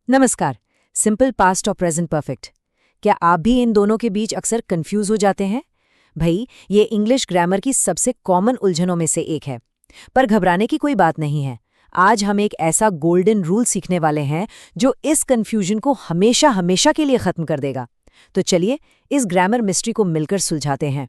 नमस्कार। Simple past और present perfect, क्या आप भी इन दोनों के बीच अक्सर कंफ्यूज हो जाते हैं? भाई, ये इंग्लिश ग्रामर की सबसे कॉमन उलझनों में से एक है। पर घबराने की कोई बात नहीं है। आज हम एक ऐसा गोल्डन रूल सीखने वाले हैं जो इस कंफ्यूजन को हमेशा हमेशा के लिए खत्म कर देगा। तो चलिए इस ग्रामर मिस्ट्री को मिलकर सुलझाते हैं।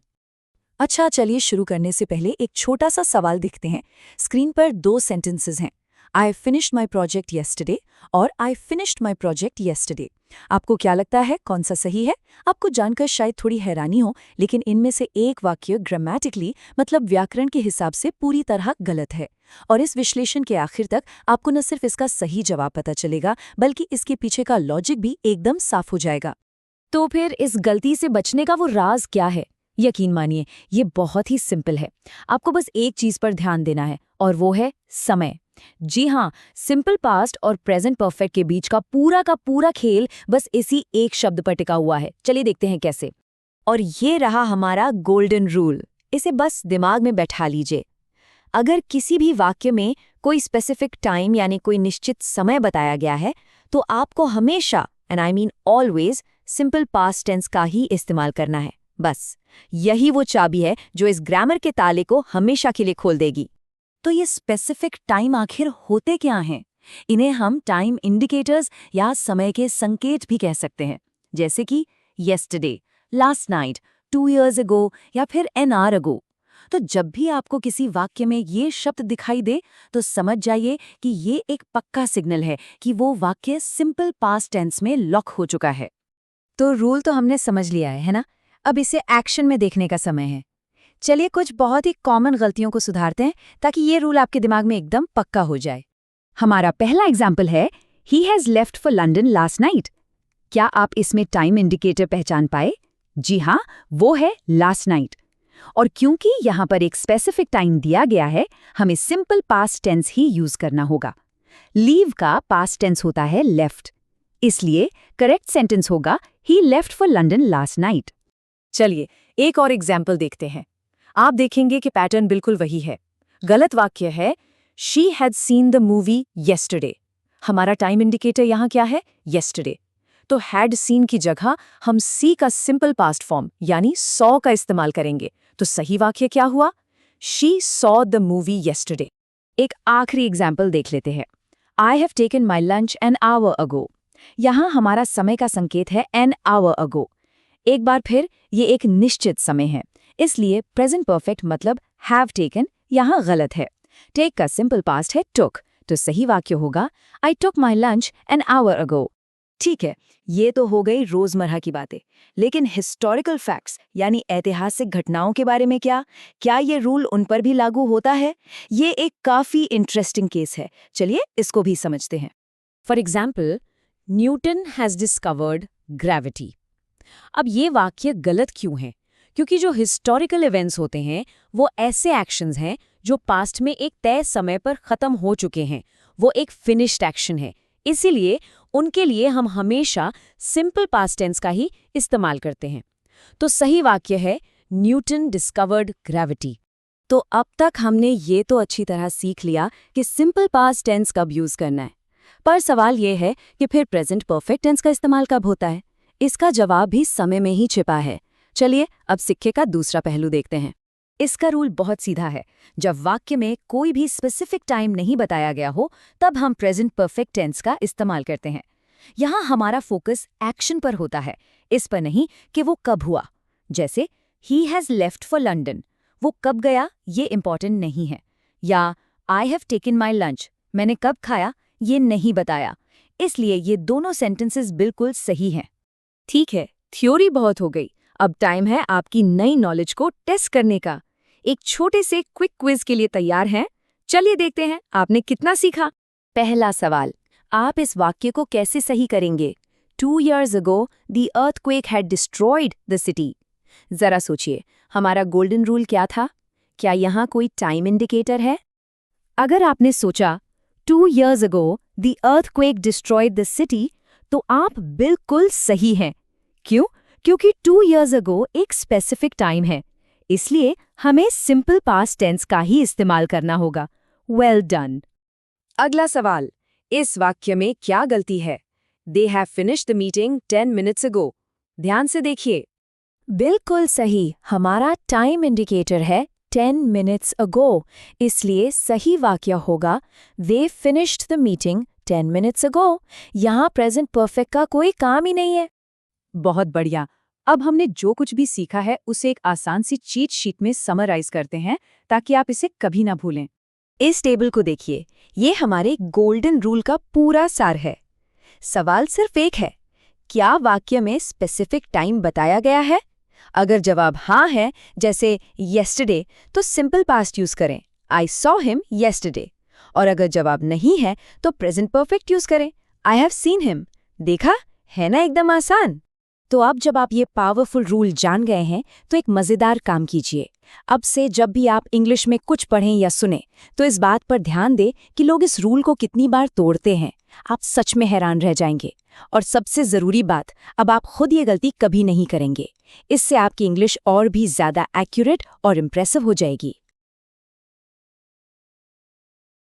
अच्छा, चलिए शुरू करने से पहले एक छोटा सा सवाल देखते हैं। स्क्रीन पर दो सेंटेंसेस हैं, I finished my project yesterday और I finished my project yesterday. आपको क्या लगता है कौन सा सही है? आपको जानकर शायद थोड़ी हैरानी हो, लेकिन इनमें से एक वाक्य ग्रामेटिकली मतलब व्याकरण के हिसाब से पूरी तरह गलत है। और इस विश्लेषण के आखिर तक आपको न सिर्फ इसका सही जवाब पता चलेगा, बल्कि इसके पीछे का लॉजिक भी एकदम साफ हो जाएगा। तो फिर इस गलती से बचने का वो राज क्या है? यकीन मानिए, ये बहुत ही सिंपल है। आपको बस एक चीज पर ध्यान देना है और वो है समय। जी हाँ, सिंपल पास्ट और प्रेजेंट परफेक्ट के बीच का पूरा खेल बस इसी एक शब्द पर टिका हुआ है। चलिए देखते हैं कैसे। और ये रहा हमारा गोल्डन रूल। इसे बस दिमाग में बैठा लीजिए। अगर किसी भी वाक्य में कोई स्पेसिफिक टाइम यानी कोई निश्चित समय बताया गया है, तो आपको हमेशा, and I mean always, simple past tense का ही इस्तेमाल करना है। बस यही वो चाबी है जो इस ग्रामर के ताले को हमेशा के लिए खोल देगी। तो ये स्पेसिफिक टाइम आखिर होते क्या हैं? इन्हें हम टाइम इंडिकेटर्स या समय के संकेत भी कह सकते हैं, जैसे कि yesterday, last night, 2 years ago या फिर an hour ago। तो जब भी आपको किसी वाक्य में ये शब्द दिखाई दे, तो समझ जाइए कि ये एक पक्का सिग्नल है कि वो वाक्य सिंपल पास्ट टेंस में लॉक हो चुका है। तो रूल तो हमने समझ लिया है ना? अब इसे एक्शन में देखने का समय है। चलिए कुछ बहुत ही कॉमन गलतियों को सुधारते हैं ताकि ये रूल आपके दिमाग में एकदम पक्का हो जाए। हमारा पहला एग्जाम्पल है, he has left for London last night. क्या आप इसमें टाइम इंडिकेटर पहचान पाए? जी हाँ, वो है लास्ट नाइट। और क्योंकि यहाँ पर एक स्पेसिफिक टाइम दिया गया है, हमें सिंपल पास्ट टेंस ही यूज करना होगा। लीव का पास्ट टेंस होता है लेफ्ट, इसलिए करेक्ट सेंटेंस होगा he left for London last night. चलिए एक और एग्जाम्पल देखते हैं। आप देखेंगे कि पैटर्न बिल्कुल वही है। गलत वाक्य है, she had seen the movie yesterday. हमारा टाइम इंडिकेटर यहाँ क्या है? येस्टरडे। तो हैड सीन की जगह हम सी का सिंपल पास्ट फॉर्म यानी सॉ का इस्तेमाल करेंगे। तो सही वाक्य क्या हुआ? She saw the movie yesterday. एक आखिरी एग्जाम्पल देख लेते हैं, I have taken my lunch an hour अगो। यहाँ हमारा समय का संकेत है एन आवर अगो। एक बार फिर ये एक निश्चित समय है, इसलिए प्रेजेंट परफेक्ट मतलब हैव टेकन यहाँ गलत है। टेक का सिंपल पास्ट है टुक, तो सही वाक्य होगा I took my lunch an hour ago. ठीक है, ये तो हो गई रोजमर्रा की बातें, लेकिन हिस्टोरिकल फैक्ट्स यानी ऐतिहासिक घटनाओं के बारे में क्या ये रूल उन पर भी लागू होता है? ये एक काफी इंटरेस्टिंग केस है। चलिए इसको भी समझते हैं। For example, Newton has discovered gravity. अब ये वाक्य गलत क्यों है? क्योंकि जो हिस्टोरिकल इवेंट्स होते हैं वो ऐसे एक्शंस हैं जो पास्ट में एक तय समय पर खत्म हो चुके हैं। वो एक फिनिश्ड एक्शन है, इसीलिए उनके लिए हम हमेशा सिंपल पास्ट टेंस का ही इस्तेमाल करते हैं। तो सही वाक्य है न्यूटन डिस्कवर्ड ग्रेविटी। तो अब तक हमने ये तो अच्छी तरह सीख लिया कि सिंपल पास्ट टेंस कब यूज करना है, पर सवाल ये है कि फिर प्रेजेंट परफेक्ट टेंस का इस्तेमाल कब होता है? इसका जवाब भी समय में ही छिपा है। चलिए अब सिक्के का दूसरा पहलू देखते हैं। इसका रूल बहुत सीधा है, जब वाक्य में कोई भी स्पेसिफिक टाइम नहीं बताया गया हो, तब हम प्रेजेंट परफेक्ट टेंस का इस्तेमाल करते हैं। यहाँ हमारा फोकस एक्शन पर होता है, इस पर नहीं कि वो कब हुआ। जैसे he has left for London, वो कब गया ये इंपॉर्टेंट नहीं है। या I have taken my lunch, मैंने कब खाया ये नहीं बताया। इसलिए ये दोनों सेंटेंसेस बिल्कुल सही हैं। ठीक है, थ्योरी बहुत हो गई, अब टाइम है आपकी नई नॉलेज को टेस्ट करने का। एक छोटे से क्विक क्विज के लिए तैयार हैं? चलिए देखते हैं आपने कितना सीखा। पहला सवाल, आप इस वाक्य को कैसे सही करेंगे? 2 years ago, the earthquake had destroyed the city। जरा सोचिए, हमारा गोल्डन रूल क्या था? क्या यहाँ कोई टाइम इंडिकेटर है? अगर आपने सोचा 2 years ago, the earthquake destroyed the city, तो आप बिल्कुल सही हैं। क्यों? क्योंकि 2 years ago एक स्पेसिफिक टाइम है, इसलिए हमें सिंपल पास्ट टेंस का ही इस्तेमाल करना होगा। Well done. अगला सवाल, इस वाक्य में क्या गलती है? They have finished the meeting 10 minutes ago. ध्यान से देखिए। बिल्कुल सही, हमारा टाइम इंडिकेटर है 10 minutes ago, इसलिए सही वाक्य होगा They finished the meeting 10 minutes ago। यहाँ प्रेजेंट परफेक्ट का कोई काम ही नहीं है। बहुत बढ़िया। अब हमने जो कुछ भी सीखा है उसे एक आसान सी चीट शीट में समराइज करते हैं ताकि आप इसे कभी ना भूलें। इस टेबल को देखिए, ये हमारे गोल्डन रूल का पूरा सार है। सवाल सिर्फ एक है, क्या वाक्य में स्पेसिफिक टाइम बताया गया है? अगर जवाब हाँ है, जैसे yesterday, तो सिंपल पास्ट यूज करें, I saw him yesterday। और अगर जवाब नहीं है, तो प्रेजेंट परफेक्ट यूज करें, I have seen him। देखा, है ना एकदम आसान। तो अब जब आप ये पावरफुल रूल जान गए हैं, तो एक मज़ेदार काम कीजिए। अब से जब भी आप इंग्लिश में कुछ पढ़ें या सुने, तो इस बात पर ध्यान दें कि लोग इस रूल को कितनी बार तोड़ते हैं। आप सच में हैरान रह जाएंगे। और सबसे ज़रूरी बात, अब आप खुद ये गलती कभी नहीं करेंगे। इससे आपकी इंग्लिश और भी ज़्यादा एक्यूरेट और इम्प्रेसिव हो जाएगी।